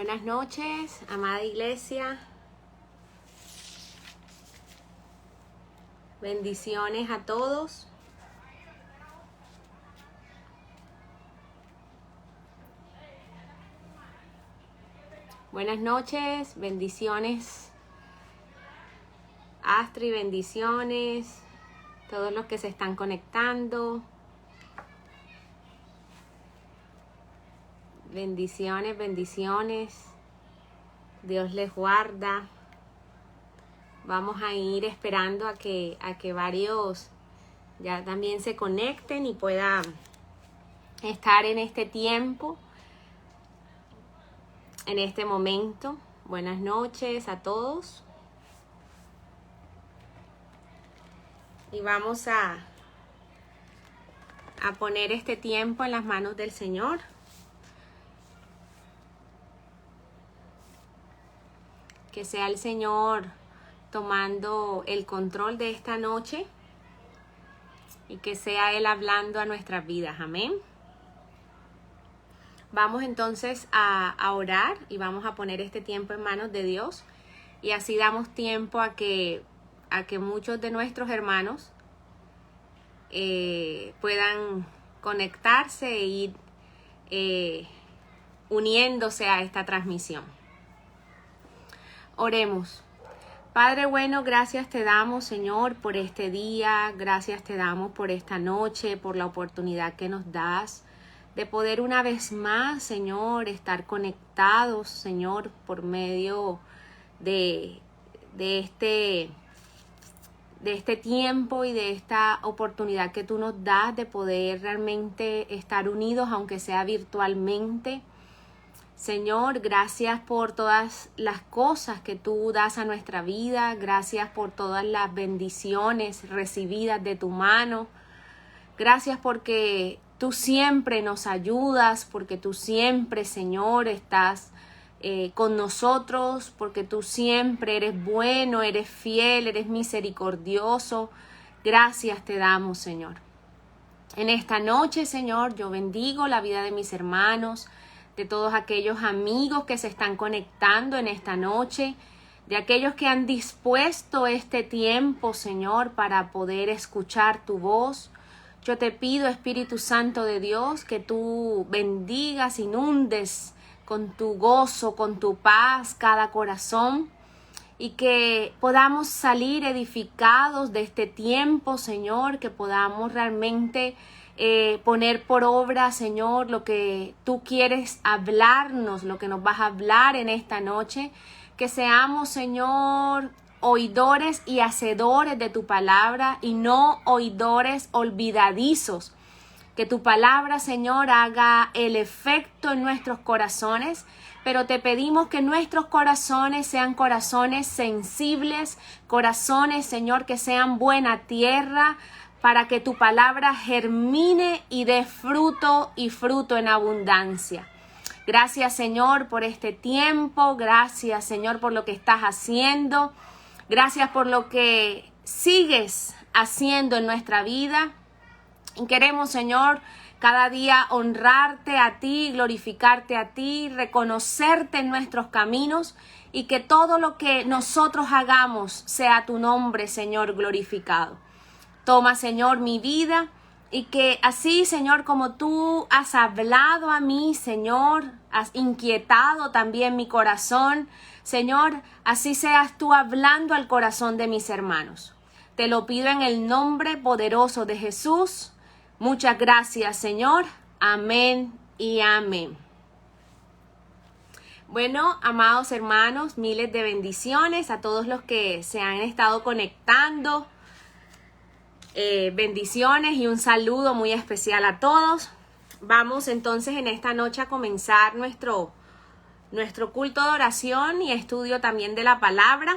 Buenas noches, amada iglesia. Bendiciones a todos. Buenas noches, bendiciones. Astrid, bendiciones. Todos los que se están conectando. Bendiciones, bendiciones. Dios les guarda. Vamos a ir esperando a que varios ya también se conecten y puedan estar en este tiempo, en este momento. Buenas noches a todos. Y vamos a poner este tiempo en las manos del Señor. Que sea el Señor tomando el control de esta noche y que sea Él hablando a nuestras vidas. Amén. Vamos entonces a orar y vamos a poner este tiempo en manos de Dios y así damos tiempo a que muchos de nuestros hermanos puedan conectarse e ir uniéndose a esta transmisión. Oremos. Padre bueno, gracias te damos, Señor, por este día. Gracias te damos por esta noche, por la oportunidad que nos das de poder una vez más, Señor, estar conectados, Señor, por medio de este tiempo y de esta oportunidad que tú nos das de poder realmente estar unidos, aunque sea virtualmente. Señor, gracias por todas las cosas que tú das a nuestra vida. Gracias por todas las bendiciones recibidas de tu mano. Gracias porque tú siempre nos ayudas, porque tú siempre, Señor, estás con nosotros, porque tú siempre eres bueno, eres fiel, eres misericordioso. Gracias te damos, Señor. En esta noche, Señor, yo bendigo la vida de mis hermanos, de todos aquellos amigos que se están conectando en esta noche, de aquellos que han dispuesto este tiempo, Señor, para poder escuchar tu voz. Yo te pido, Espíritu Santo de Dios, que tú bendigas, inundes con tu gozo, con tu paz cada corazón y que podamos salir edificados de este tiempo, Señor, que podamos realmente poner por obra, Señor, lo que tú quieres hablarnos, lo que nos vas a hablar en esta noche, que seamos, Señor, oidores y hacedores de tu palabra y no oidores olvidadizos. Que tu palabra, Señor, haga el efecto en nuestros corazones, pero te pedimos que nuestros corazones sean corazones sensibles, corazones, Señor, que sean buena tierra, para que tu palabra germine y dé fruto y fruto en abundancia. Gracias, Señor, por este tiempo. Gracias, Señor, por lo que estás haciendo. Gracias por lo que sigues haciendo en nuestra vida. Y queremos, Señor, cada día honrarte a ti, glorificarte a ti, reconocerte en nuestros caminos y que todo lo que nosotros hagamos sea tu nombre, Señor, glorificado. Toma, Señor, mi vida y que así, Señor, como tú has hablado a mí, Señor, has inquietado también mi corazón, Señor, así seas tú hablando al corazón de mis hermanos. Te lo pido en el nombre poderoso de Jesús. Muchas gracias, Señor. Amén y amén. Bueno, amados hermanos, miles de bendiciones a todos los que se han estado conectando. Bendiciones y un saludo muy especial a todos. Vamos entonces en esta noche a comenzar nuestro culto de oración y estudio también de la palabra.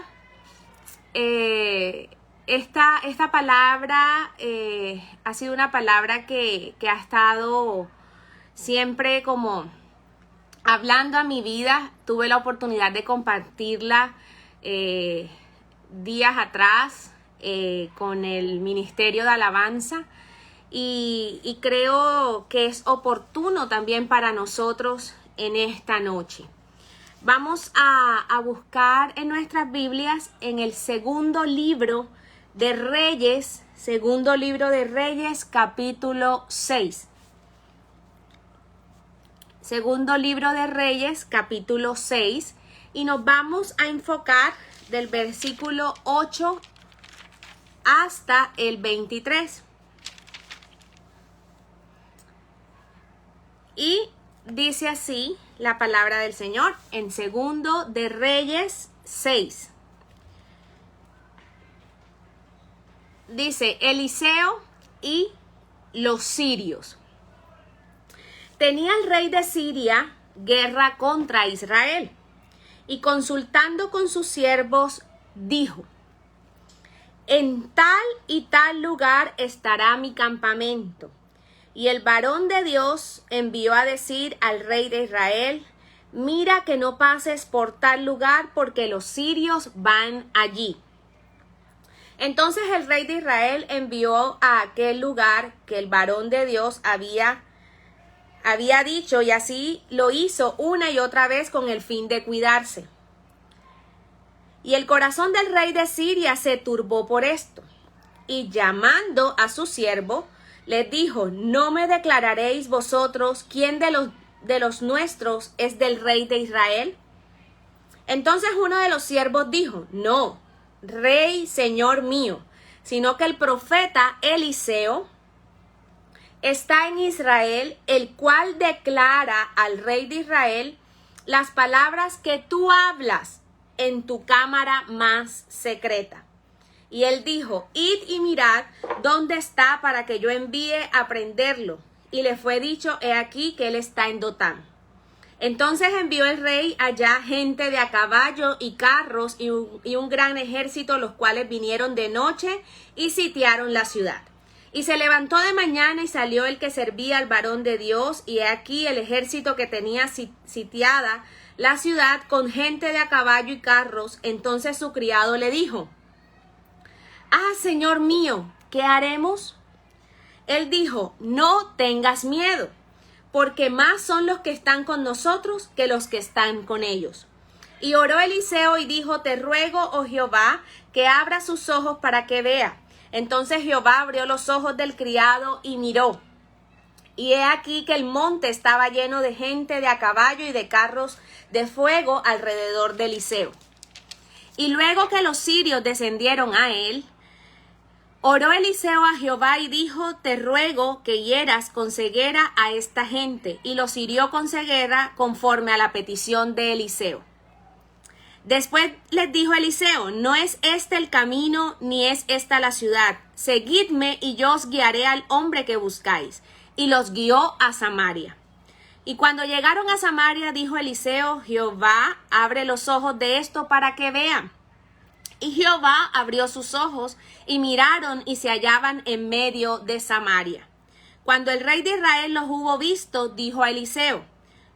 Esta palabra ha sido una palabra que ha estado siempre como hablando a mi vida. Tuve la oportunidad de compartirla días atrás con el Ministerio de Alabanza y creo que es oportuno también para nosotros en esta noche. Vamos a buscar en nuestras Biblias en el segundo libro de Reyes, capítulo 6. Segundo libro de Reyes, capítulo 6, y nos vamos a enfocar del versículo 8 hasta el 23. Y dice así la palabra del Señor en segundo de Reyes 6. Dice: Eliseo y los sirios. Tenía el rey de Siria guerra contra Israel, y consultando con sus siervos dijo: en tal y tal lugar estará mi campamento. Y el varón de Dios envió a decir al rey de Israel: mira que no pases por tal lugar, porque los sirios van allí. Entonces el rey de Israel envió a aquel lugar que el varón de Dios había dicho, y así lo hizo una y otra vez con el fin de cuidarse. Y el corazón del rey de Siria se turbó por esto, y llamando a su siervo, les dijo: ¿no me declararéis vosotros quién de los nuestros es del rey de Israel? Entonces uno de los siervos dijo: no, rey, señor mío, sino que el profeta Eliseo está en Israel, el cual declara al rey de Israel las palabras que tú hablas en tu cámara más secreta. Y él dijo: id y mirad dónde está, para que yo envíe a prenderlo. Y le fue dicho: he aquí que él está en Dotán. Entonces envió el rey allá gente de a caballo y carros y un gran ejército, los cuales vinieron de noche y sitiaron la ciudad. Y se levantó de mañana y salió el que servía al varón de Dios, y he aquí el ejército que tenía sitiada la ciudad con gente de a caballo y carros. Entonces su criado le dijo: ah, señor mío, ¿qué haremos? Él dijo: no tengas miedo, porque más son los que están con nosotros que los que están con ellos. Y oró Eliseo y dijo: te ruego, oh Jehová, que abra sus ojos para que vea. Entonces Jehová abrió los ojos del criado y miró. Y he aquí que el monte estaba lleno de gente de a caballo y de carros de fuego alrededor de Eliseo. Y luego que los sirios descendieron a él, oró Eliseo a Jehová y dijo: te ruego que hieras con ceguera a esta gente. Y los hirió con ceguera conforme a la petición de Eliseo. Después les dijo Eliseo: no es este el camino, ni es esta la ciudad. Seguidme y yo os guiaré al hombre que buscáis. Y los guió a Samaria. Y cuando llegaron a Samaria, dijo Eliseo: Jehová, abre los ojos de esto para que vean. Y Jehová abrió sus ojos, y miraron, y se hallaban en medio de Samaria. Cuando el rey de Israel los hubo visto, dijo a Eliseo: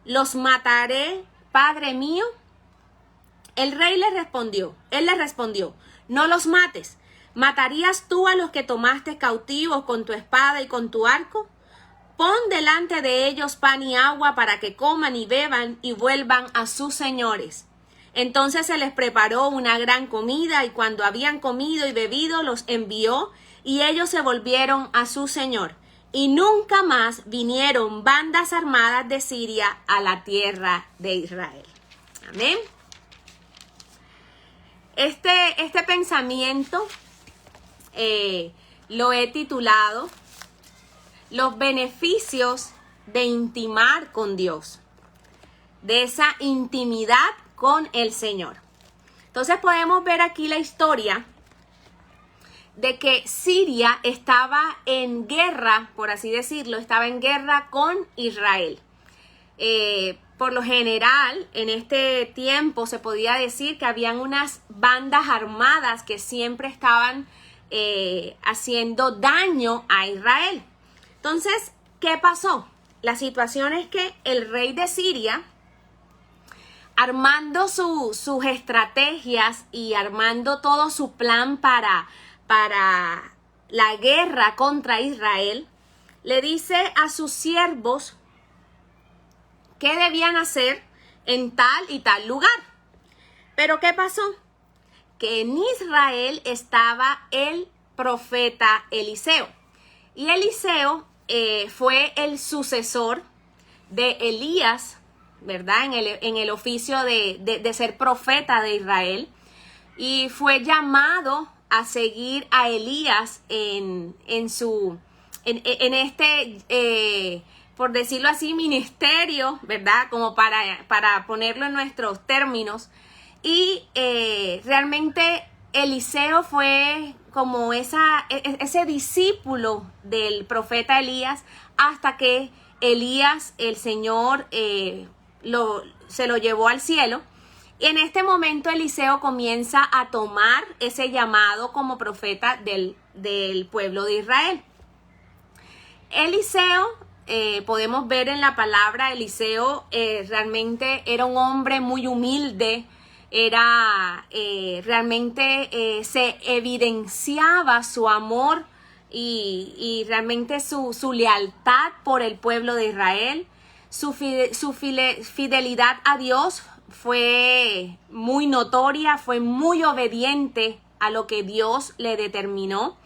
¿los mataré, padre mío? Él le respondió: no los mates. ¿Matarías tú a los que tomaste cautivos con tu espada y con tu arco? Pon delante de ellos pan y agua para que coman y beban y vuelvan a sus señores. Entonces se les preparó una gran comida, y cuando habían comido y bebido, los envió, y ellos se volvieron a su señor. Y nunca más vinieron bandas armadas de Siria a la tierra de Israel. Amén. Este pensamiento lo he titulado los beneficios de intimar con Dios, de esa intimidad con el Señor. Entonces podemos ver aquí la historia de que Siria estaba en guerra, por así decirlo, estaba en guerra con Israel. Por lo general, en este tiempo se podía decir que habían unas bandas armadas que siempre estaban haciendo daño a Israel. Entonces, ¿qué pasó? La situación es que el rey de Siria, armando sus estrategias y armando todo su plan para la guerra contra Israel, le dice a sus siervos qué debían hacer en tal y tal lugar. Pero ¿qué pasó? Que en Israel estaba el profeta Eliseo. Y Eliseo fue el sucesor de Elías, ¿verdad? En el oficio de ser profeta de Israel. Y fue llamado a seguir a Elías en este, por decirlo así, ministerio, ¿verdad? Como para ponerlo en nuestros términos. Y realmente Eliseo fue como ese discípulo del profeta Elías, hasta que Elías, el Señor, se lo llevó al cielo. Y en este momento Eliseo comienza a tomar ese llamado como profeta del pueblo de Israel. Eliseo, podemos ver en la palabra, Eliseo realmente era un hombre muy humilde. Realmente se evidenciaba su amor y realmente su lealtad por el pueblo de Israel. Su fidelidad a Dios fue muy notoria, fue muy obediente a lo que Dios le determinó.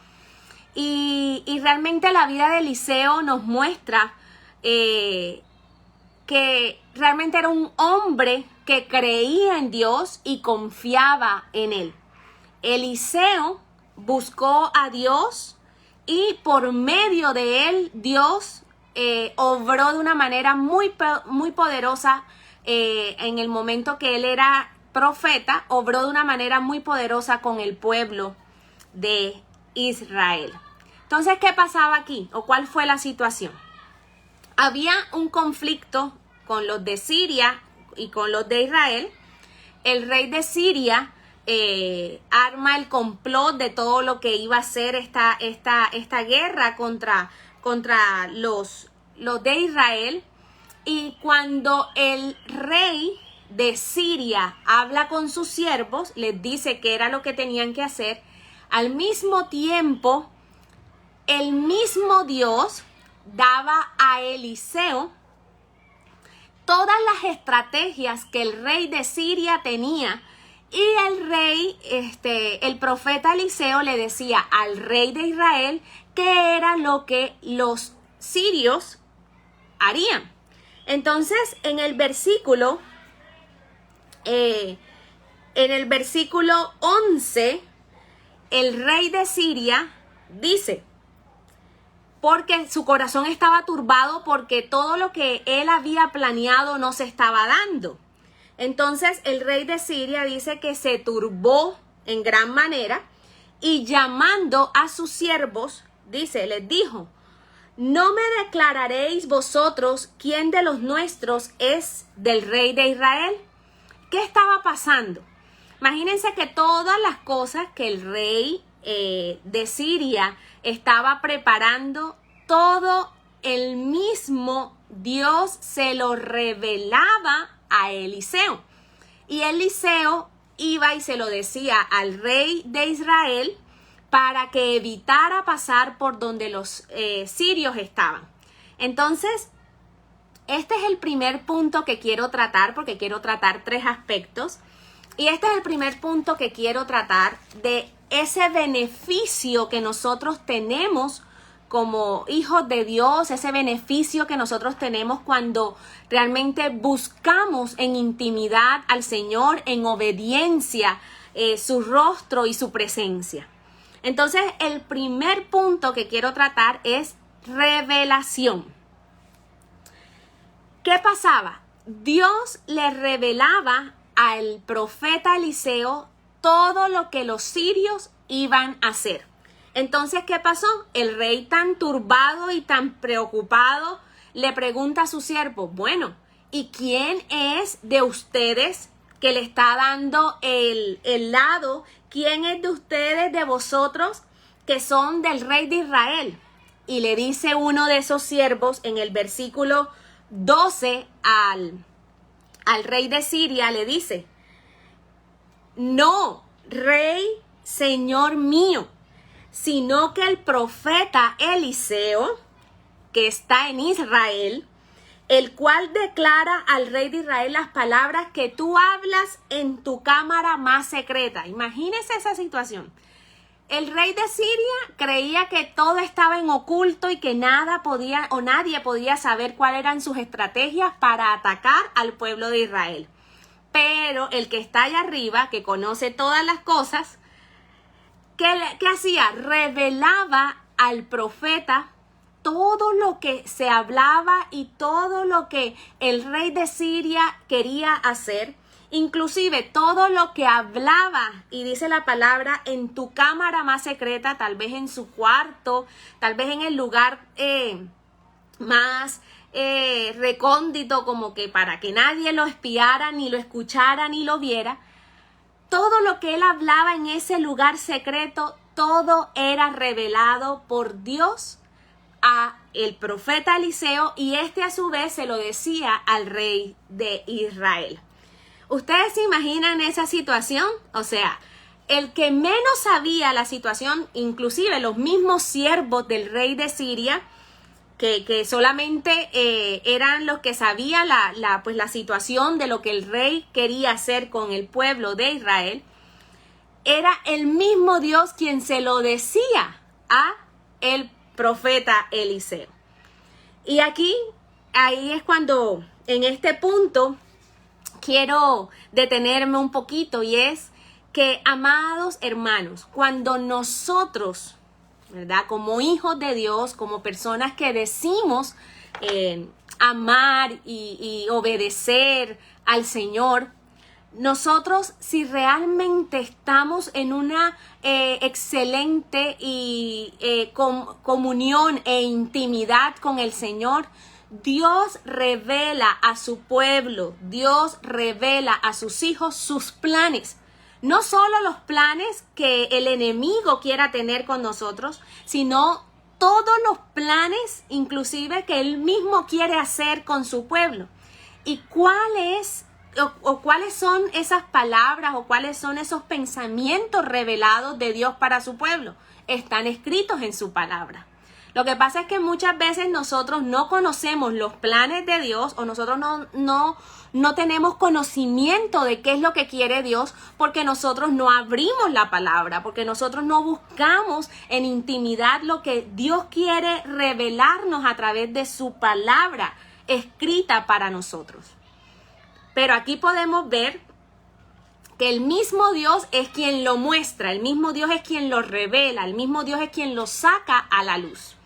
Y realmente la vida de Eliseo nos muestra que realmente era un hombre que creía en Dios y confiaba en él. Eliseo buscó a Dios y por medio de él Dios obró de una manera muy poderosa. En el momento que él era profeta, obró de una manera muy poderosa con el pueblo de Israel. Entonces, ¿qué pasaba aquí? ¿O cuál fue la situación? Había un conflicto con los de Siria y con los de Israel. El rey de Siria arma el complot de todo lo que iba a ser esta guerra contra los de Israel. Y cuando el rey de Siria habla con sus siervos, les dice qué era lo que tenían que hacer, al mismo tiempo, el mismo Dios daba a Eliseo todas las estrategias que el rey de Siria tenía, y el profeta Eliseo le decía al rey de Israel qué era lo que los sirios harían. Entonces, en el versículo 11, el rey de Siria dice, porque su corazón estaba turbado porque todo lo que él había planeado no se estaba dando. Entonces el rey de Siria dice que se turbó en gran manera y llamando a sus siervos, les dijo, ¿no me declararéis vosotros quién de los nuestros es del rey de Israel? ¿Qué estaba pasando? Imagínense que todas las cosas que el rey de Siria estaba preparando, todo el mismo Dios se lo revelaba a Eliseo. Y Eliseo iba y se lo decía al rey de Israel para que evitara pasar por donde los sirios estaban. Entonces, este es el primer punto que quiero tratar, porque quiero tratar 3 aspectos. Y este es el primer punto que quiero tratar, de ese beneficio que nosotros tenemos como hijos de Dios, ese beneficio que nosotros tenemos cuando realmente buscamos en intimidad al Señor, en obediencia, su rostro y su presencia. Entonces, el primer punto que quiero tratar es revelación. ¿Qué pasaba? Dios le revelaba al profeta Eliseo todo lo que los sirios iban a hacer. Entonces, ¿qué pasó? El rey, tan turbado y tan preocupado, le pregunta a su siervo, bueno, ¿y quién es de ustedes que le está dando el lado? ¿Quién es de ustedes, de vosotros, que son del rey de Israel? Y le dice uno de esos siervos en el versículo 12 al rey de Siria, le dice, no, rey, señor mío, sino que el profeta Eliseo, que está en Israel, el cual declara al rey de Israel las palabras que tú hablas en tu cámara más secreta. Imagínese esa situación. El rey de Siria creía que todo estaba en oculto y que nada podía o nadie podía saber cuáles eran sus estrategias para atacar al pueblo de Israel. Pero el que está allá arriba, que conoce todas las cosas, ¿qué hacía? Revelaba al profeta todo lo que se hablaba y todo lo que el rey de Siria quería hacer, inclusive todo lo que hablaba, y dice la palabra, en tu cámara más secreta, tal vez en su cuarto, tal vez en el lugar más recóndito, como que para que nadie lo espiara, ni lo escuchara, ni lo viera. Todo lo que él hablaba en ese lugar secreto, todo era revelado por Dios a el profeta Eliseo, y este a su vez se lo decía al rey de Israel. ¿Ustedes se imaginan esa situación? O sea, el que menos sabía la situación, inclusive los mismos siervos del rey de Siria, que solamente eran los que sabían la situación de lo que el rey quería hacer con el pueblo de Israel, era el mismo Dios quien se lo decía a el profeta Eliseo. Y ahí es cuando, en este punto, quiero detenerme un poquito, y es que, amados hermanos, cuando nosotros, ¿verdad?, como hijos de Dios, como personas que decimos amar y obedecer al Señor, nosotros, si realmente estamos en una excelente comunión e intimidad con el Señor, Dios revela a su pueblo, Dios revela a sus hijos sus planes. No solo los planes que el enemigo quiera tener con nosotros, sino todos los planes, inclusive, que él mismo quiere hacer con su pueblo. ¿Y cuáles son esas palabras o cuáles son esos pensamientos revelados de Dios para su pueblo? Están escritos en su palabra. Lo que pasa es que muchas veces nosotros no conocemos los planes de Dios, o nosotros no tenemos conocimiento de qué es lo que quiere Dios, porque nosotros no abrimos la palabra, porque nosotros no buscamos en intimidad lo que Dios quiere revelarnos a través de su palabra escrita para nosotros. Pero aquí podemos ver que el mismo Dios es quien lo muestra, el mismo Dios es quien lo revela, el mismo Dios es quien lo saca a la luz.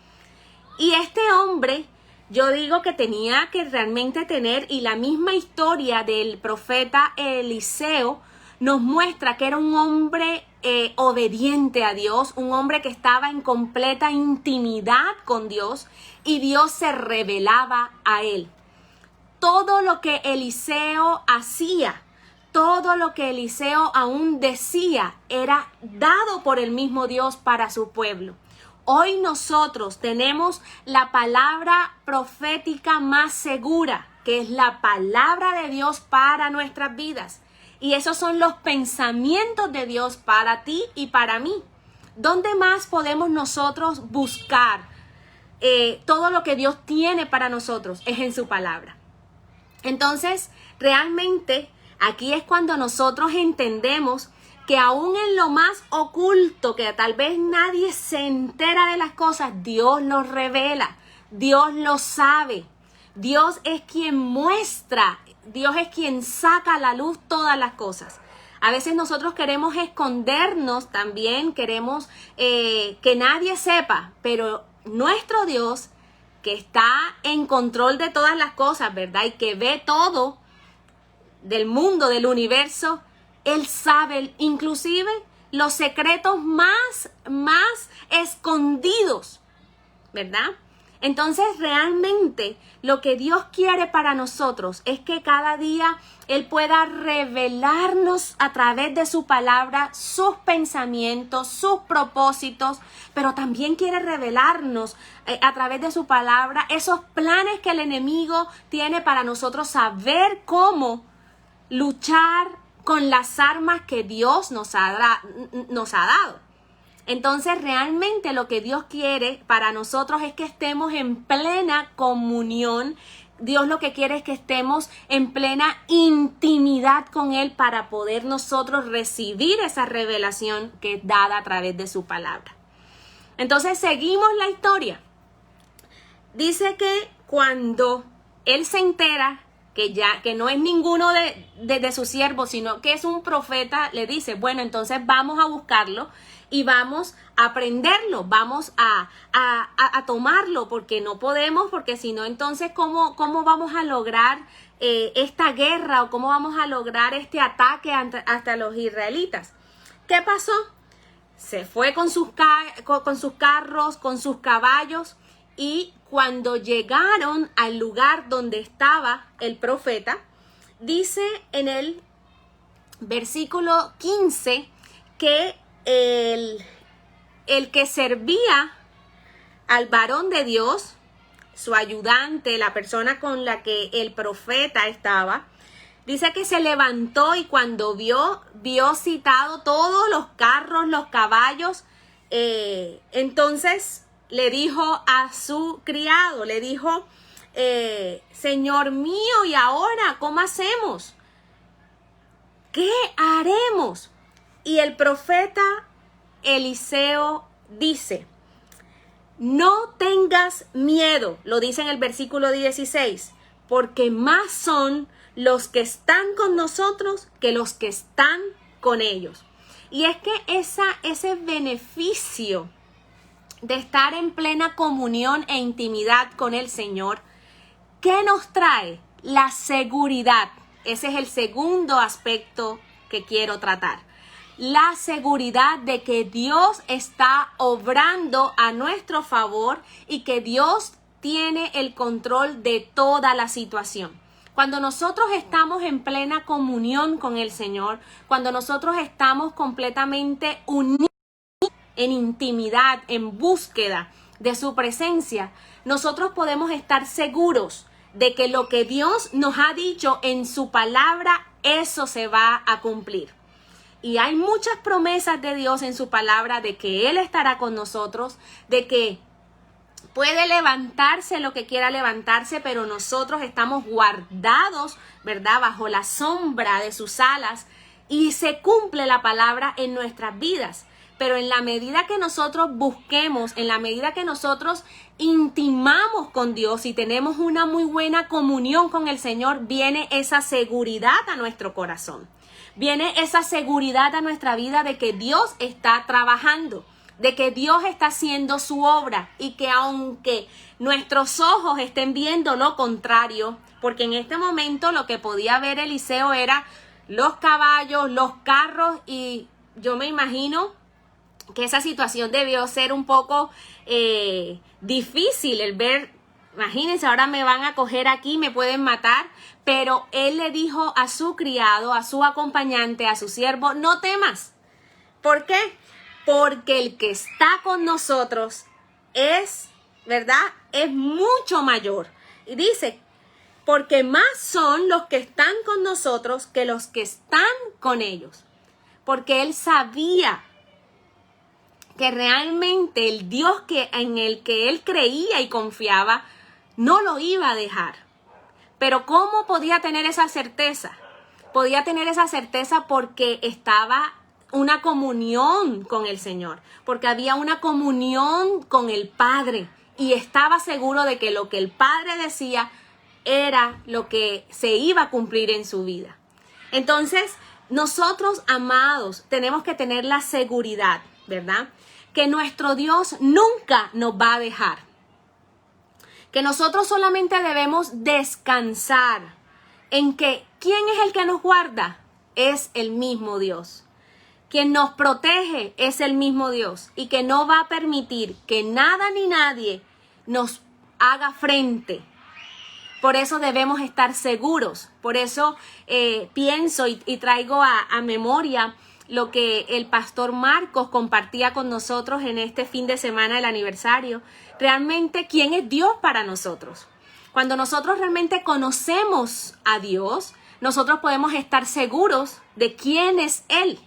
Y este hombre, yo digo que tenía que realmente tener, y la misma historia del profeta Eliseo nos muestra que era un hombre obediente a Dios, un hombre que estaba en completa intimidad con Dios, y Dios se revelaba a él. Todo lo que Eliseo hacía, todo lo que Eliseo aún decía, era dado por el mismo Dios para su pueblo. Hoy nosotros tenemos la palabra profética más segura, que es la palabra de Dios para nuestras vidas. Y esos son los pensamientos de Dios para ti y para mí. ¿Dónde más podemos nosotros buscar todo lo que Dios tiene para nosotros? Es en su palabra. Entonces, realmente, aquí es cuando nosotros entendemos que aún en lo más oculto, que tal vez nadie se entera de las cosas, Dios los revela, Dios lo sabe. Dios es quien muestra, Dios es quien saca a la luz todas las cosas. A veces nosotros queremos escondernos también, queremos que nadie sepa, pero nuestro Dios, que está en control de todas las cosas, ¿verdad?, y que ve todo del mundo, del universo, Él sabe inclusive los secretos más escondidos, ¿verdad? Entonces, realmente lo que Dios quiere para nosotros es que cada día Él pueda revelarnos a través de su palabra sus pensamientos, sus propósitos, pero también quiere revelarnos a través de su palabra esos planes que el enemigo tiene para nosotros, saber cómo luchar con las armas que Dios nos ha dado. Entonces, realmente lo que Dios quiere para nosotros es que estemos en plena comunión Dios lo que quiere es que estemos en plena intimidad con Él para poder nosotros recibir esa revelación que es dada a través de su palabra. Entonces seguimos la historia. Dice que cuando él se entera que no es ninguno de sus siervos, sino que es un profeta, le dice, bueno, entonces vamos a buscarlo y vamos a prenderlo, vamos a tomarlo, porque no podemos, porque si no, entonces, ¿cómo vamos a lograr esta guerra o cómo vamos a lograr este ataque hasta los israelitas? ¿Qué pasó? Se fue con sus carros, con sus caballos, y cuando llegaron al lugar donde estaba el profeta, dice en el versículo 15 que el que servía al varón de Dios, su ayudante, la persona con la que el profeta estaba, dice que se levantó y cuando vio citado todos los carros, los caballos, entonces le dijo a su criado, le dijo, Señor mío, ¿y ahora cómo hacemos? ¿Qué haremos? Y el profeta Eliseo dice, no tengas miedo, lo dice en el versículo 16, porque más son los que están con nosotros que los que están con ellos. Y es que ese beneficio de estar en plena comunión e intimidad con el Señor, ¿qué nos trae? La seguridad. Ese es el segundo aspecto que quiero tratar. La seguridad de que Dios está obrando a nuestro favor y que Dios tiene el control de toda la situación. Cuando nosotros estamos en plena comunión con el Señor, cuando nosotros estamos completamente unidos en intimidad, en búsqueda de su presencia, nosotros podemos estar seguros de que lo que Dios nos ha dicho en su palabra, eso se va a cumplir. Y hay muchas promesas de Dios en su palabra de que Él estará con nosotros, de que puede levantarse lo que quiera levantarse, pero nosotros estamos guardados, ¿verdad?, bajo la sombra de sus alas y se cumple la palabra en nuestras vidas. Pero en la medida que nosotros busquemos, en la medida que nosotros intimamos con Dios y tenemos una muy buena comunión con el Señor, viene esa seguridad a nuestro corazón. Viene esa seguridad a nuestra vida de que Dios está trabajando, de que Dios está haciendo su obra y que aunque nuestros ojos estén viendo lo contrario, porque en este momento lo que podía ver Eliseo era los caballos, los carros, y yo me imagino que esa situación debió ser un poco difícil el ver, imagínense, ahora me van a coger aquí, me pueden matar, pero él le dijo a su criado, a su acompañante, a su siervo, no temas. ¿Por qué? Porque el que está con nosotros es, ¿verdad?, es mucho mayor. Y dice, porque más son los que están con nosotros que los que están con ellos. Porque él sabía que realmente el Dios en el que él creía y confiaba no lo iba a dejar. Pero ¿cómo podía tener esa certeza? Podía tener esa certeza porque estaba una comunión con el Señor, porque había una comunión con el Padre y estaba seguro de que lo que el Padre decía era lo que se iba a cumplir en su vida. Entonces, nosotros, amados, tenemos que tener la seguridad, ¿verdad?, que nuestro Dios nunca nos va a dejar. Que nosotros solamente debemos descansar en que ¿quién es el que nos guarda? Es el mismo Dios. Quien nos protege es el mismo Dios y que no va a permitir que nada ni nadie nos haga frente. Por eso debemos estar seguros. Por eso pienso y traigo a memoria lo que el pastor Marcos compartía con nosotros en este fin de semana del aniversario. Realmente, ¿quién es Dios para nosotros? Cuando nosotros realmente conocemos a Dios, nosotros podemos estar seguros de quién es Él.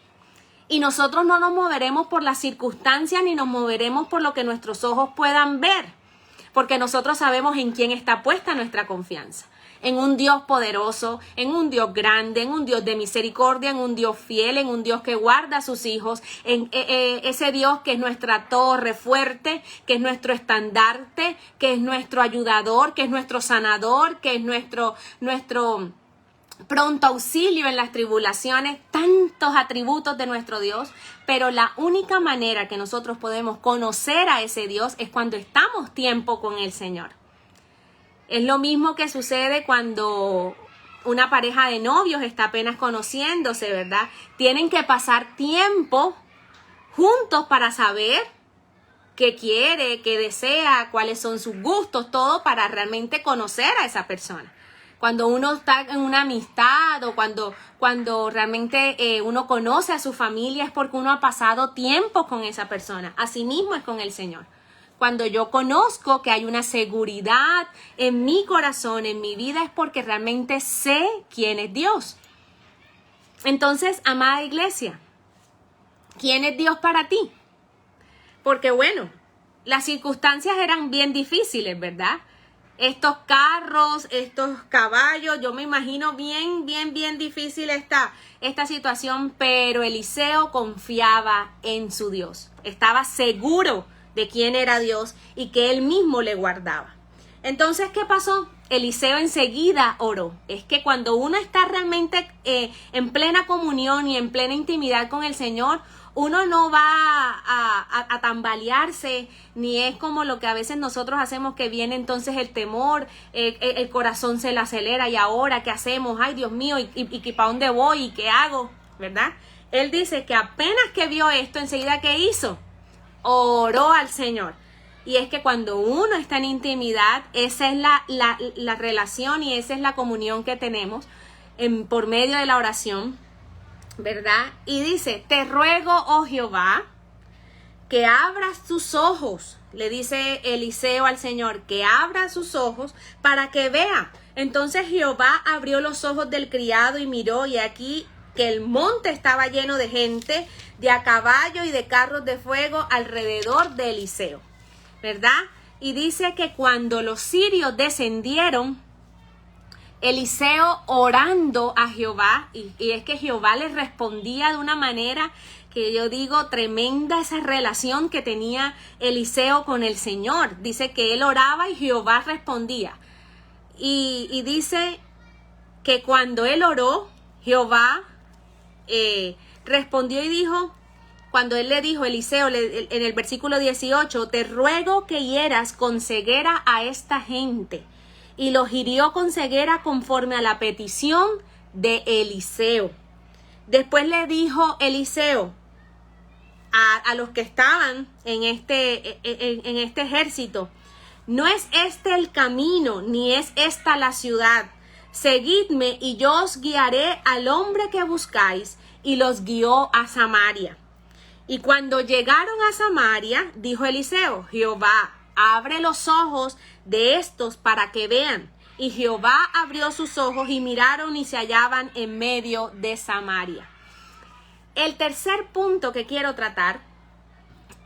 Y nosotros no nos moveremos por las circunstancias ni nos moveremos por lo que nuestros ojos puedan ver. porque nosotros sabemos en quién está puesta nuestra confianza. En un Dios poderoso, en un Dios grande, en un Dios de misericordia, en un Dios fiel, en un Dios que guarda a sus hijos, en ese Dios que es nuestra torre fuerte, que es nuestro estandarte, que es nuestro ayudador, que es nuestro sanador, que es nuestro pronto auxilio en las tribulaciones, tantos atributos de nuestro Dios, pero la única manera que nosotros podemos conocer a ese Dios es cuando estamos tiempo con el Señor. Es lo mismo que sucede cuando una pareja de novios está apenas conociéndose, ¿verdad? Tienen que pasar tiempo juntos para saber qué quiere, qué desea, cuáles son sus gustos, todo para realmente conocer a esa persona. Cuando uno está en una amistad o cuando realmente uno conoce a su familia es porque uno ha pasado tiempo con esa persona. Asimismo es con el Señor. Cuando yo conozco que hay una seguridad en mi corazón, en mi vida, es porque realmente sé quién es Dios. Entonces, amada iglesia, ¿quién es Dios para ti? Porque bueno, las circunstancias eran bien difíciles, ¿verdad? Estos carros, estos caballos, yo me imagino bien difícil esta situación, pero Eliseo confiaba en su Dios. Estaba seguro de quién era Dios y que él mismo le guardaba. Entonces, ¿qué pasó? Eliseo enseguida oró. Es que cuando uno está realmente en plena comunión y en plena intimidad con el Señor, uno no va a tambalearse, ni es como lo que a veces nosotros hacemos, que viene entonces el temor, el corazón se le acelera, y ahora, ¿qué hacemos? Ay, Dios mío, ¿y para dónde voy? ¿Y qué hago? ¿Verdad? Él dice que apenas que vio esto, enseguida, ¿qué hizo? Oró al Señor. Y es que cuando uno está en intimidad, esa es la relación y esa es la comunión que tenemos por medio de la oración, ¿verdad? Y dice, te ruego, oh Jehová, que abras tus ojos. Le dice Eliseo al Señor, que abra sus ojos para que vea. Entonces Jehová abrió los ojos del criado y miró, y aquí que el monte estaba lleno de gente, de a caballo y de carros de fuego alrededor de Eliseo, ¿verdad? Y dice que cuando los sirios descendieron, Eliseo orando a Jehová, y es que Jehová le respondía de una manera que yo digo tremenda, esa relación que tenía Eliseo con el Señor. Dice que él oraba y Jehová respondía. Y dice que cuando él oró, Jehová respondió y dijo, cuando él le dijo, Eliseo, en el versículo 18, te ruego que hieras con ceguera a esta gente. Y los hirió con ceguera conforme a la petición de Eliseo. Después le dijo Eliseo a los que estaban en este ejército, no es este el camino, ni es esta la ciudad. Seguidme y yo os guiaré al hombre que buscáis. Y los guió a Samaria. Y cuando llegaron a Samaria, dijo Eliseo, Jehová, abre los ojos de estos para que vean. Y Jehová abrió sus ojos y miraron y se hallaban en medio de Samaria. El tercer punto que quiero tratar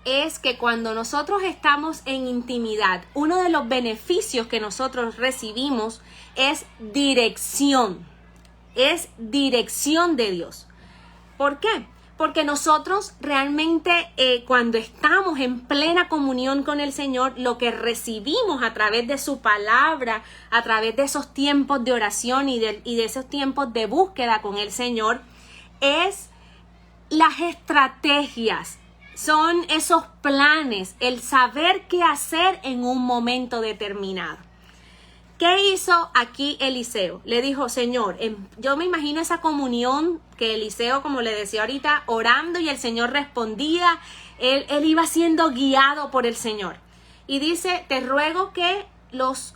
es que cuando nosotros estamos en intimidad, uno de los beneficios que nosotros recibimos es dirección. Es dirección de Dios. ¿Por qué? Porque nosotros realmente cuando estamos en plena comunión con el Señor, lo que recibimos a través de su palabra, a través de esos tiempos de oración y de esos tiempos de búsqueda con el Señor, es las estrategias, son esos planes, el saber qué hacer en un momento determinado. ¿Qué hizo aquí Eliseo? Le dijo, Señor, yo me imagino esa comunión que Eliseo, como le decía ahorita, orando y el Señor respondía, él iba siendo guiado por el Señor. Y dice, te ruego que los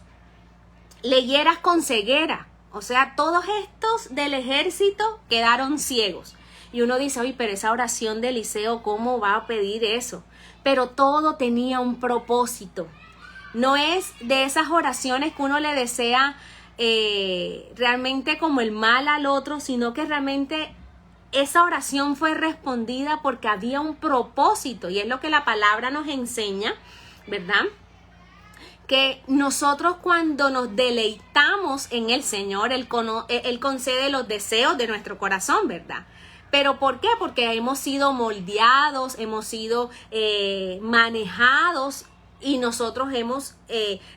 leyeras con ceguera. O sea, todos estos del ejército quedaron ciegos. Y uno dice, oye, pero esa oración de Eliseo, ¿cómo va a pedir eso? Pero todo tenía un propósito. No es de esas oraciones que uno le desea realmente como el mal al otro, sino que realmente esa oración fue respondida porque había un propósito. Y es lo que la palabra nos enseña, ¿verdad? que nosotros cuando nos deleitamos en el Señor, Él concede los deseos de nuestro corazón, ¿verdad? ¿Pero por qué? Porque hemos sido moldeados, hemos sido manejados y nosotros hemos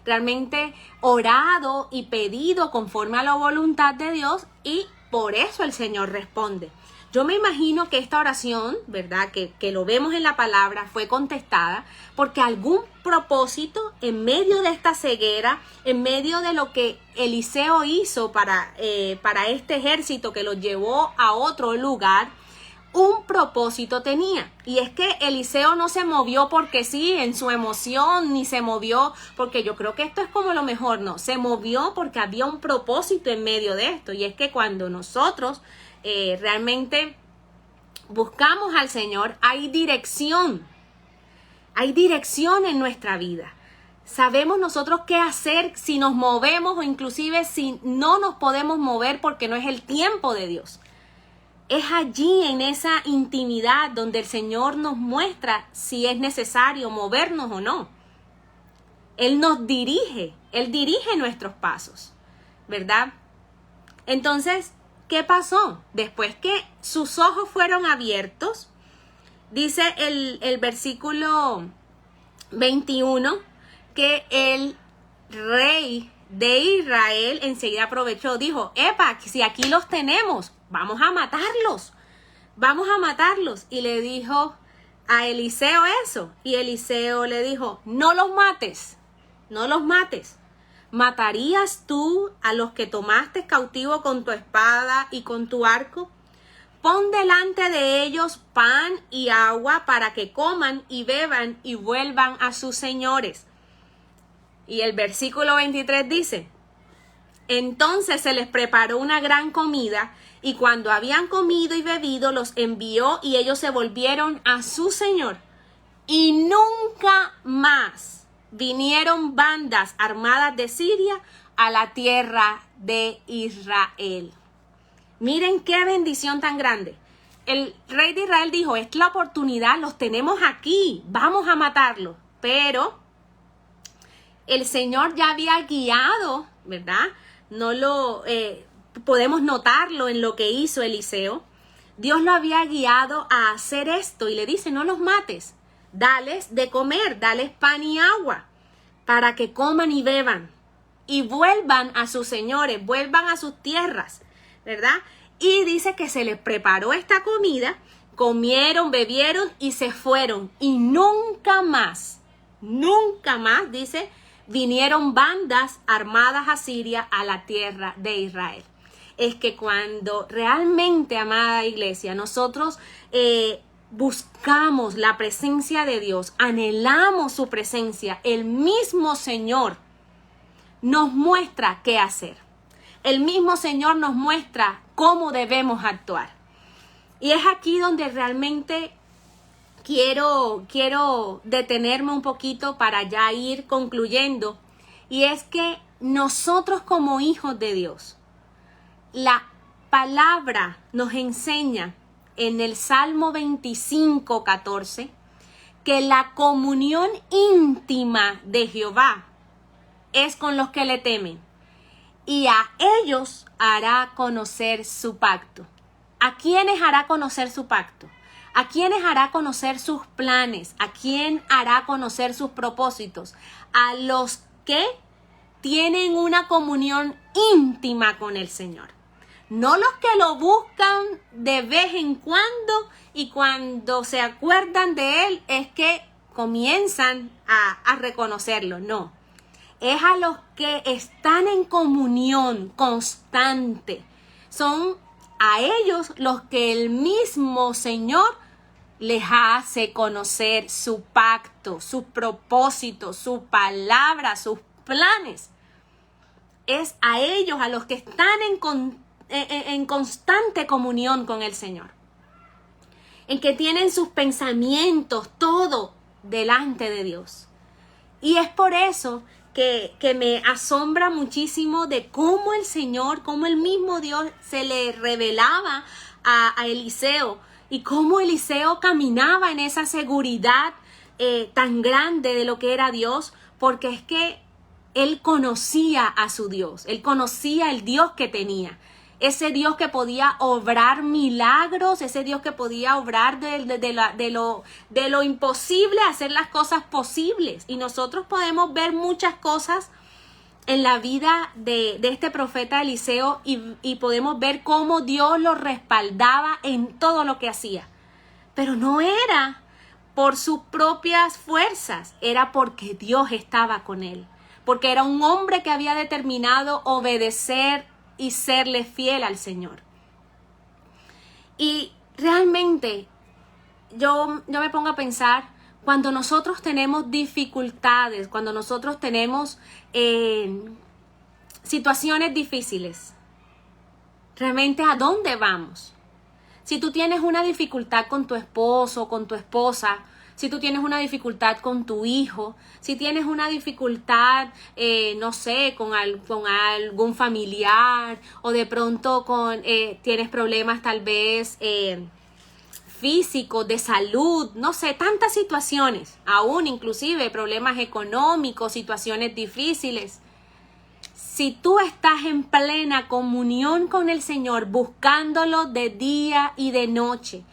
realmente orado y pedido conforme a la voluntad de Dios y por eso el Señor responde. Yo me imagino que esta oración, ¿verdad? Que lo vemos en la palabra, fue contestada porque algún propósito en medio de esta ceguera, en medio de lo que Eliseo hizo para este ejército que los llevó a otro lugar, un propósito tenía. Y es que Eliseo no se movió porque sí, en su emoción, ni se movió porque yo creo que esto es como lo mejor, no. Se movió porque había un propósito en medio de esto. Y es que cuando nosotros realmente buscamos al Señor, hay dirección en nuestra vida. Sabemos nosotros qué hacer si nos movemos o inclusive si no nos podemos mover porque no es el tiempo de Dios. Es allí en esa intimidad donde el Señor nos muestra si es necesario movernos o no. Él nos dirige, Él dirige nuestros pasos, ¿verdad? Entonces, ¿qué pasó? Después que sus ojos fueron abiertos, dice el versículo 21, que el rey de Israel enseguida aprovechó, dijo, epa, si aquí los tenemos, vamos a matarlos. Y le dijo a Eliseo eso, y Eliseo le dijo, no los mates. ¿Matarías tú a los que tomaste cautivo con tu espada y con tu arco? Pon delante de ellos pan y agua para que coman y beban y vuelvan a sus señores. Y el versículo 23 dice, entonces se les preparó una gran comida y cuando habían comido y bebido los envió y ellos se volvieron a su señor. Y nunca más vinieron bandas armadas de Siria a la tierra de Israel. Miren qué bendición tan grande. El rey de Israel dijo, esta es la oportunidad, los tenemos aquí, vamos a matarlos. Pero el Señor ya había guiado, ¿verdad? Podemos notarlo en lo que hizo Eliseo. Dios lo había guiado a hacer esto y le dice, no los mates. Dales de comer, dales pan y agua para que coman y beban y vuelvan a sus señores, vuelvan a sus tierras, ¿verdad? Y dice que se les preparó esta comida, comieron, bebieron y se fueron. Y nunca más, dice, vinieron bandas armadas a Siria a la tierra de Israel. Es que cuando realmente, amada iglesia, nosotros buscamos la presencia de Dios, anhelamos su presencia, el mismo Señor nos muestra qué hacer. El mismo Señor nos muestra cómo debemos actuar. Y es aquí donde realmente quiero detenerme un poquito para ya ir concluyendo. Y es que nosotros como hijos de Dios, la palabra nos enseña en el Salmo 25:14 que la comunión íntima de Jehová es con los que le temen y a ellos hará conocer su pacto. ¿A quiénes hará conocer su pacto? ¿A quiénes hará conocer sus planes? ¿A quién hará conocer sus propósitos? A los que tienen una comunión íntima con el Señor. No los que lo buscan de vez en cuando y cuando se acuerdan de Él es que comienzan a reconocerlo. No, es a los que están en comunión constante. Son a ellos los que el mismo Señor les hace conocer su pacto, sus propósitos, su palabra, sus planes. Es a ellos a los que están en constante comunión con el Señor, en que tienen sus pensamientos, todo delante de Dios. Y es por eso que me asombra muchísimo de cómo el Señor, cómo el mismo Dios se le revelaba a Eliseo y cómo Eliseo caminaba en esa seguridad tan grande de lo que era Dios, porque es que él conocía a su Dios, él conocía el Dios que tenía. Ese Dios que podía obrar milagros, ese Dios que podía obrar de lo imposible, hacer las cosas posibles. Y nosotros podemos ver muchas cosas en la vida de este profeta Eliseo y podemos ver cómo Dios lo respaldaba en todo lo que hacía. Pero no era por sus propias fuerzas, era porque Dios estaba con él. Porque era un hombre que había determinado obedecer y serle fiel al Señor. Y realmente yo me pongo a pensar, cuando nosotros tenemos dificultades, cuando nosotros tenemos situaciones difíciles, realmente ¿a dónde vamos? Si tú tienes una dificultad con tu esposo, con tu esposa, si tú tienes una dificultad con tu hijo, si tienes una dificultad, no sé, con algún familiar, o de pronto tienes problemas tal vez físicos, de salud, no sé, tantas situaciones, aún inclusive problemas económicos, situaciones difíciles. Si tú estás en plena comunión con el Señor, buscándolo de día y de noche,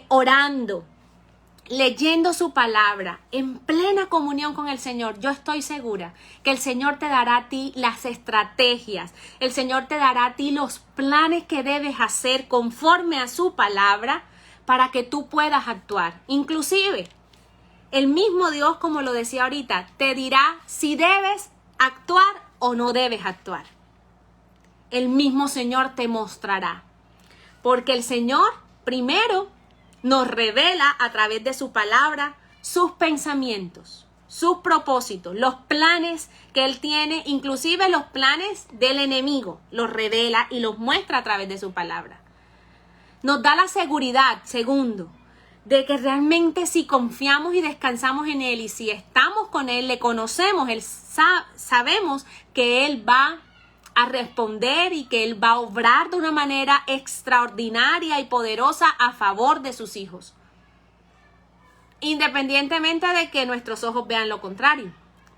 orando, leyendo su palabra, en plena comunión con el Señor, yo estoy segura que el Señor te dará a ti las estrategias, el Señor te dará a ti los planes que debes hacer conforme a su palabra para que tú puedas actuar. Inclusive, el mismo Dios, como lo decía ahorita, te dirá si debes actuar o no debes actuar. El mismo Señor te mostrará. Porque el Señor primero nos revela a través de su palabra sus pensamientos, sus propósitos, los planes que Él tiene, inclusive los planes del enemigo, los revela y los muestra a través de su palabra. Nos da la seguridad, segundo, de que realmente si confiamos y descansamos en Él y si estamos con Él, le conocemos, sabemos que Él va a responder y que Él va a obrar de una manera extraordinaria y poderosa a favor de sus hijos. Independientemente de que nuestros ojos vean lo contrario,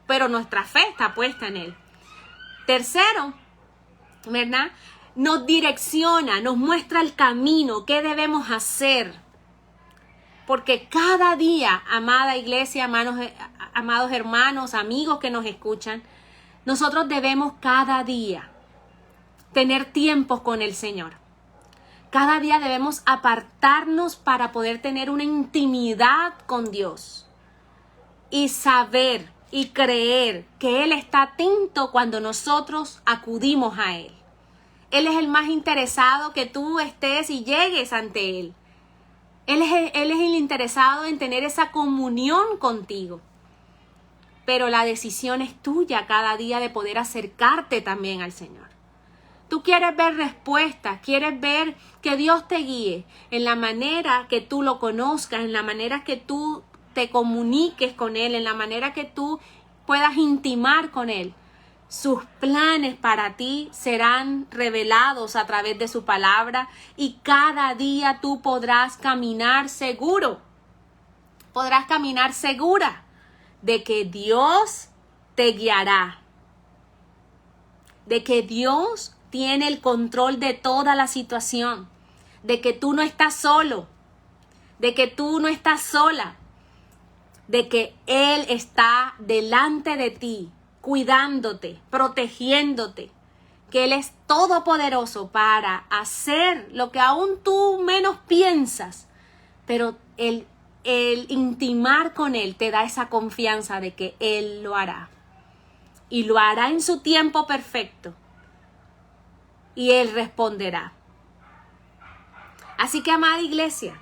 pero nuestra fe está puesta en Él. Tercero, ¿verdad? Nos direcciona, nos muestra el camino, qué debemos hacer. Porque cada día, amada iglesia, amados hermanos, amigos que nos escuchan, nosotros debemos cada día tener tiempos con el Señor. Cada día debemos apartarnos para poder tener una intimidad con Dios y saber y creer que Él está atento cuando nosotros acudimos a Él. Él es el más interesado que tú estés y llegues ante Él. Él es el interesado en tener esa comunión contigo. Pero la decisión es tuya cada día de poder acercarte también al Señor. Tú quieres ver respuestas, quieres ver que Dios te guíe en la manera que tú lo conozcas, en la manera que tú te comuniques con Él, en la manera que tú puedas intimar con Él. Sus planes para ti serán revelados a través de su palabra y cada día tú podrás caminar seguro. Podrás caminar segura de que Dios te guiará. De que Dios tiene el control de toda la situación. De que tú no estás solo. De que tú no estás sola. De que Él está delante de ti, cuidándote, protegiéndote, que Él es todopoderoso para hacer lo que aún tú menos piensas, pero el intimar con Él te da esa confianza de que Él lo hará, y lo hará en su tiempo perfecto, y Él responderá. Así que, amada iglesia,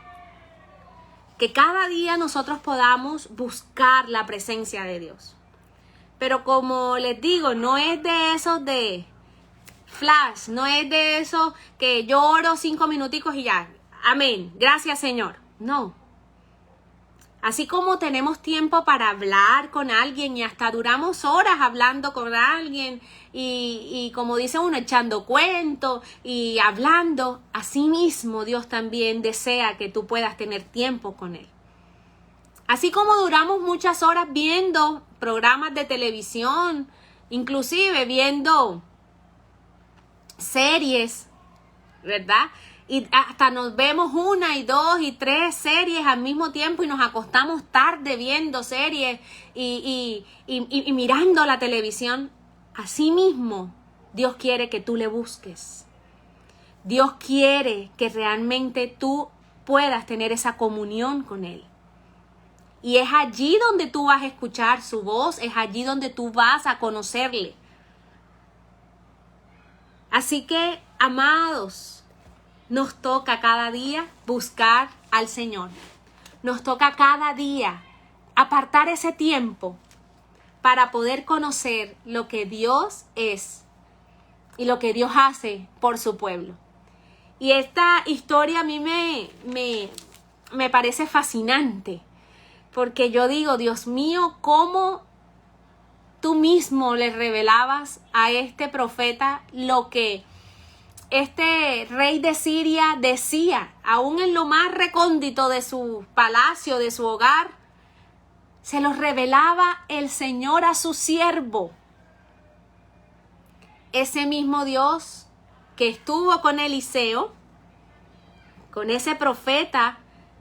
que cada día nosotros podamos buscar la presencia de Dios. Pero como les digo, no es de esos de flash, no es de esos que lloro 5 minuticos y ya, amén, gracias Señor. No. Así como tenemos tiempo para hablar con alguien y hasta duramos horas hablando con alguien y como dice uno, echando cuentos y hablando, así mismo Dios también desea que tú puedas tener tiempo con Él. Así como duramos muchas horas viendo programas de televisión, inclusive viendo series, ¿verdad? Y hasta nos vemos 1 y 2 y 3 series al mismo tiempo y nos acostamos tarde viendo series y mirando la televisión. Así mismo, Dios quiere que tú le busques. Dios quiere que realmente tú puedas tener esa comunión con Él. Y es allí donde tú vas a escuchar su voz, es allí donde tú vas a conocerle. Así que, amados, nos toca cada día buscar al Señor. Nos toca cada día apartar ese tiempo para poder conocer lo que Dios es y lo que Dios hace por su pueblo. Y esta historia a mí me parece fascinante, porque yo digo, Dios mío, ¿cómo tú mismo le revelabas a este profeta lo que este rey de Siria decía? Aún en lo más recóndito de su palacio, de su hogar, se los revelaba el Señor a su siervo. Ese mismo Dios que estuvo con Eliseo, con ese profeta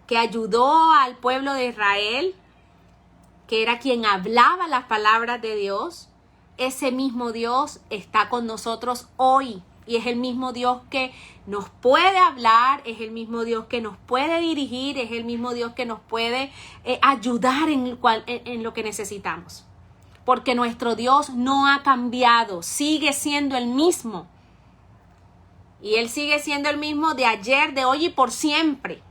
que ayudó al pueblo de Israel, que era quien hablaba las palabras de Dios, ese mismo Dios está con nosotros hoy. Y es el mismo Dios que nos puede hablar, es el mismo Dios que nos puede dirigir, es el mismo Dios que nos puede ayudar en lo que necesitamos. Porque nuestro Dios no ha cambiado, sigue siendo el mismo. Y Él sigue siendo el mismo de ayer, de hoy y por siempre.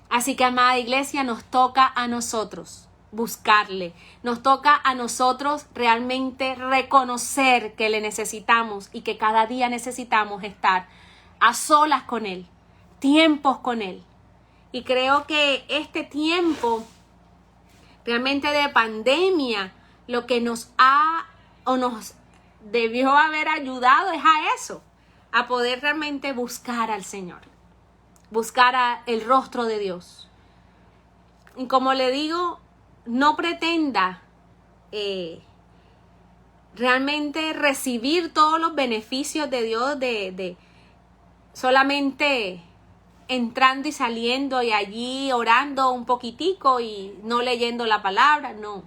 Así que, amada iglesia, nos toca a nosotros buscarle. Nos toca a nosotros realmente reconocer que le necesitamos y que cada día necesitamos estar a solas con Él, tiempos con Él. Y creo que este tiempo realmente de pandemia, lo que nos debió haber ayudado es a eso, a poder realmente buscar al Señor, buscar el rostro de Dios. Y como le digo, no pretenda realmente recibir todos los beneficios de Dios de solamente entrando y saliendo y allí orando un poquitico y no leyendo la palabra. No.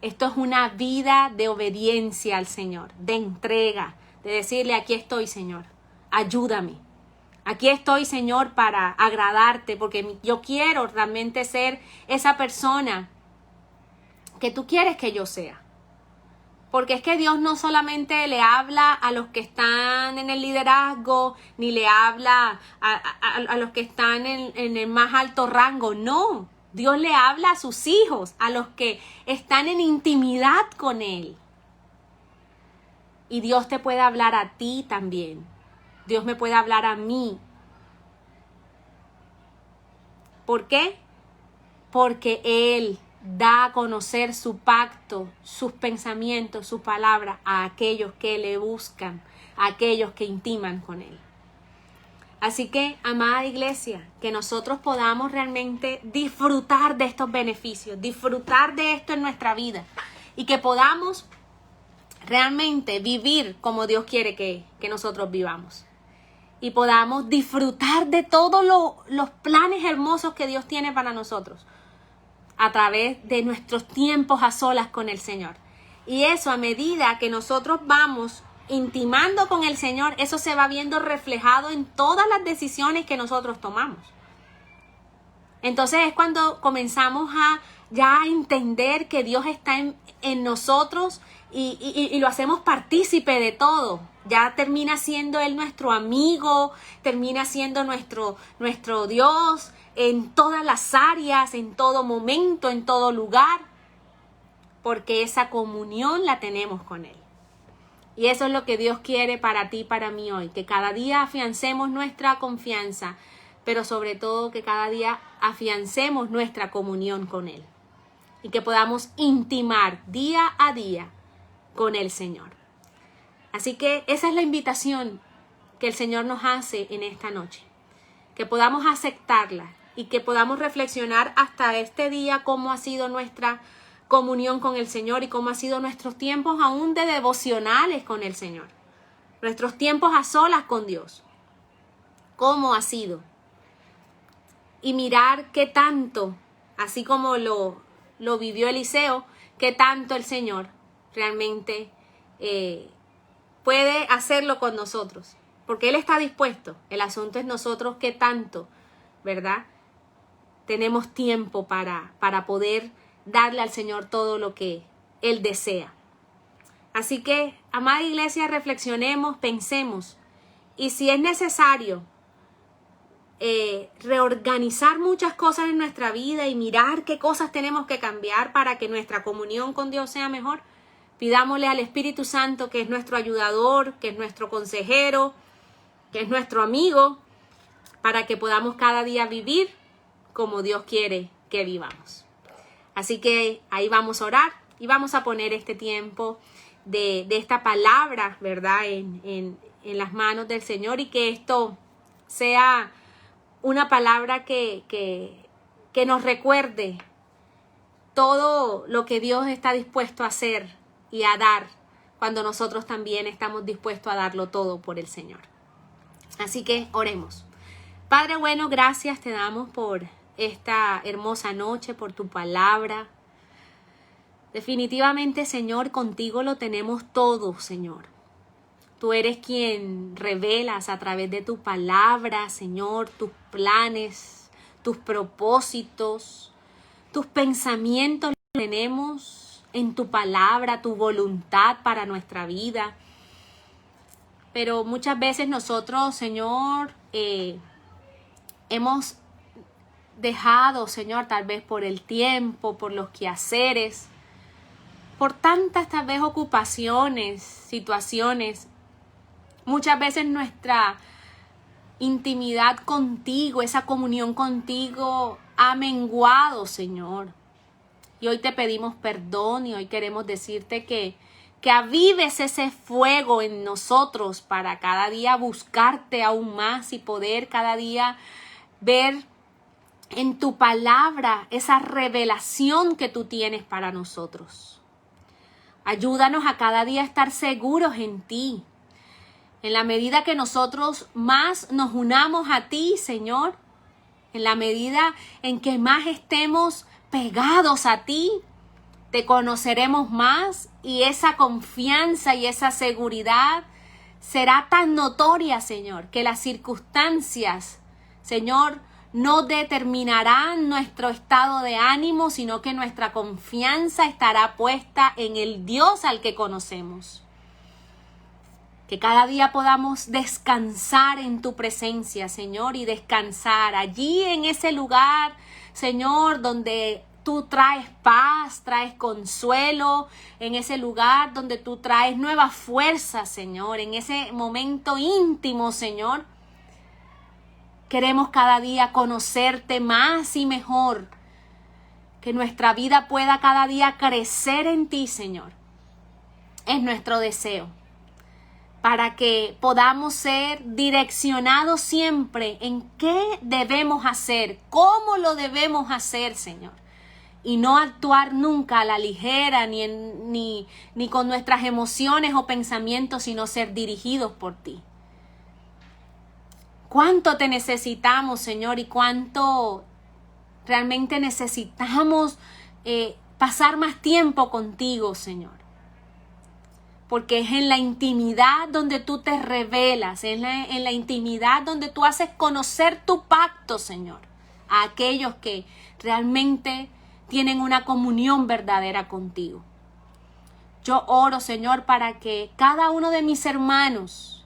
Esto es una vida de obediencia al Señor, de entrega, de decirle: aquí estoy, Señor, ayúdame. Aquí estoy, Señor, para agradarte, porque yo quiero realmente ser esa persona que tú quieres que yo sea. Porque es que Dios no solamente le habla a los que están en el liderazgo, ni le habla a los que están en el más alto rango. No, Dios le habla a sus hijos, a los que están en intimidad con Él. Y Dios te puede hablar a ti también. Dios me puede hablar a mí. ¿Por qué? Porque Él da a conocer su pacto, sus pensamientos, su palabra a aquellos que le buscan, a aquellos que intiman con Él. Así que, amada iglesia, que nosotros podamos realmente disfrutar de estos beneficios, disfrutar de esto en nuestra vida y que podamos realmente vivir como Dios quiere que nosotros vivamos. Y podamos disfrutar de todos los planes hermosos que Dios tiene para nosotros a través de nuestros tiempos a solas con el Señor. Y eso, a medida que nosotros vamos intimando con el Señor, eso se va viendo reflejado en todas las decisiones que nosotros tomamos. Entonces es cuando comenzamos a ya entender que Dios está en nosotros y lo hacemos partícipe de todo. Ya termina siendo Él nuestro amigo, termina siendo nuestro Dios en todas las áreas, en todo momento, en todo lugar, porque esa comunión la tenemos con Él. Y eso es lo que Dios quiere para ti y para mí hoy, que cada día afiancemos nuestra confianza, pero sobre todo que cada día afiancemos nuestra comunión con Él y que podamos intimar día a día con el Señor. Así que esa es la invitación que el Señor nos hace en esta noche, que podamos aceptarla y que podamos reflexionar hasta este día cómo ha sido nuestra comunión con el Señor y cómo ha sido nuestros tiempos aún de devocionales con el Señor. Nuestros tiempos a solas con Dios. ¿Cómo ha sido? Y mirar qué tanto, así como lo vivió Eliseo, qué tanto el Señor realmente puede hacerlo con nosotros. Porque Él está dispuesto. El asunto es nosotros qué tanto, ¿verdad? Tenemos tiempo para poder darle al Señor todo lo que Él desea. Así que, amada iglesia, reflexionemos, pensemos. Y si es necesario reorganizar muchas cosas en nuestra vida y mirar qué cosas tenemos que cambiar para que nuestra comunión con Dios sea mejor, pidámosle al Espíritu Santo, que es nuestro ayudador, que es nuestro consejero, que es nuestro amigo, para que podamos cada día vivir como Dios quiere que vivamos. Así que ahí vamos a orar y vamos a poner este tiempo de esta palabra, ¿verdad?, en las manos del Señor, y que esto sea una palabra que nos recuerde todo lo que Dios está dispuesto a hacer y a dar cuando nosotros también estamos dispuestos a darlo todo por el Señor. Así que oremos. Padre bueno, gracias te damos por esta hermosa noche, por tu palabra. Definitivamente, Señor, contigo lo tenemos todo, Señor. Tú eres quien revelas a través de tu palabra, Señor, tus planes, tus propósitos, tus pensamientos los tenemos en tu palabra, tu voluntad para nuestra vida. Pero muchas veces nosotros, Señor, hemos dejado, Señor, tal vez por el tiempo, por los quehaceres, por tantas tal vez ocupaciones, situaciones. Muchas veces nuestra intimidad contigo, esa comunión contigo ha menguado, Señor. Y hoy te pedimos perdón y hoy queremos decirte que avives ese fuego en nosotros para cada día buscarte aún más y poder cada día ver en tu palabra esa revelación que tú tienes para nosotros. Ayúdanos a cada día estar seguros en ti. En la medida que nosotros más nos unamos a ti, Señor, en la medida en que más estemos pegados a ti, te conoceremos más y esa confianza y esa seguridad será tan notoria, Señor, que las circunstancias, Señor, no determinarán nuestro estado de ánimo, sino que nuestra confianza estará puesta en el Dios al que conocemos. Que cada día podamos descansar en tu presencia, Señor, y descansar allí en ese lugar, Señor, donde tú traes paz, traes consuelo, en ese lugar donde tú traes nuevas fuerzas, Señor, en ese momento íntimo, Señor. Queremos cada día conocerte más y mejor, que nuestra vida pueda cada día crecer en ti, Señor. Es nuestro deseo, para que podamos ser direccionados siempre en qué debemos hacer, cómo lo debemos hacer, Señor. Y no actuar nunca a la ligera, ni con nuestras emociones o pensamientos, sino ser dirigidos por ti. Cuánto te necesitamos, Señor, y cuánto realmente necesitamos pasar más tiempo contigo, Señor. Porque es en la intimidad donde tú te revelas, en la intimidad donde tú haces conocer tu pacto, Señor, a aquellos que realmente tienen una comunión verdadera contigo. Yo oro, Señor, para que cada uno de mis hermanos,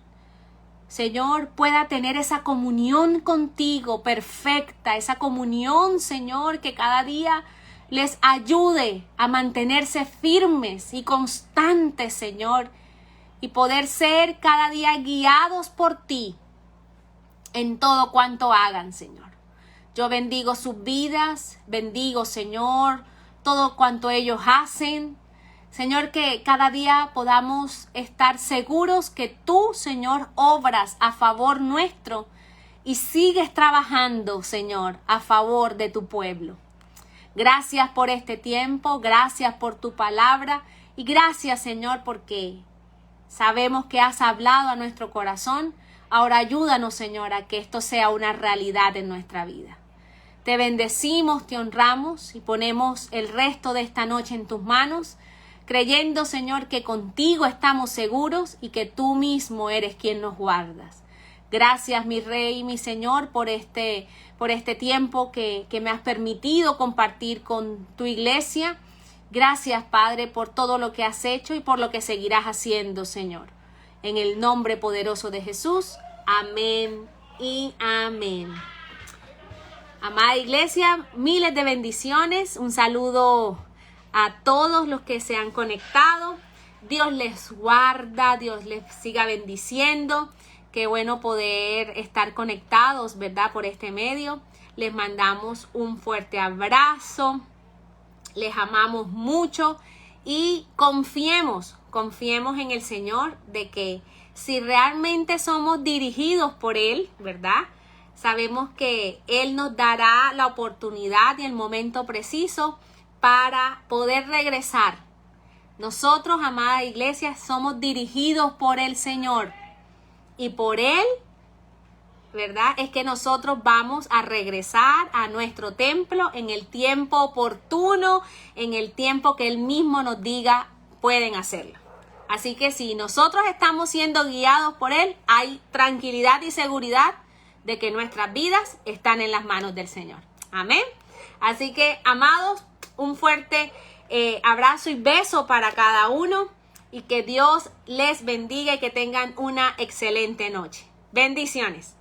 Señor, pueda tener esa comunión contigo perfecta, esa comunión, Señor, que cada día les ayude a mantenerse firmes y constantes, Señor, y poder ser cada día guiados por ti en todo cuanto hagan, Señor. Yo bendigo sus vidas, bendigo, Señor, todo cuanto ellos hacen. Señor, que cada día podamos estar seguros que tú, Señor, obras a favor nuestro y sigues trabajando, Señor, a favor de tu pueblo. Gracias por este tiempo, gracias por tu palabra y gracias, Señor, porque sabemos que has hablado a nuestro corazón. Ahora ayúdanos, Señor, a que esto sea una realidad en nuestra vida. Te bendecimos, te honramos y ponemos el resto de esta noche en tus manos, creyendo, Señor, que contigo estamos seguros y que tú mismo eres quien nos guardas. Gracias, mi Rey y mi Señor, por este tiempo que me has permitido compartir con tu iglesia. Gracias, Padre, por todo lo que has hecho y por lo que seguirás haciendo, Señor. En el nombre poderoso de Jesús. Amén y amén. Amada iglesia, miles de bendiciones. Un saludo a todos los que se han conectado. Dios les guarda, Dios les siga bendiciendo. Qué bueno poder estar conectados, ¿verdad? Por este medio. Les mandamos un fuerte abrazo. Les amamos mucho y confiemos en el Señor de que si realmente somos dirigidos por Él, ¿verdad? Sabemos que Él nos dará la oportunidad y el momento preciso para poder regresar. Nosotros, amada iglesia, somos dirigidos por el Señor y por Él, ¿verdad? Es que nosotros vamos a regresar a nuestro templo en el tiempo oportuno, en el tiempo que Él mismo nos diga pueden hacerlo. Así que si nosotros estamos siendo guiados por Él, hay tranquilidad y seguridad de que nuestras vidas están en las manos del Señor. Amén. Así que, amados, un fuerte abrazo y beso para cada uno y que Dios les bendiga y que tengan una excelente noche. Bendiciones.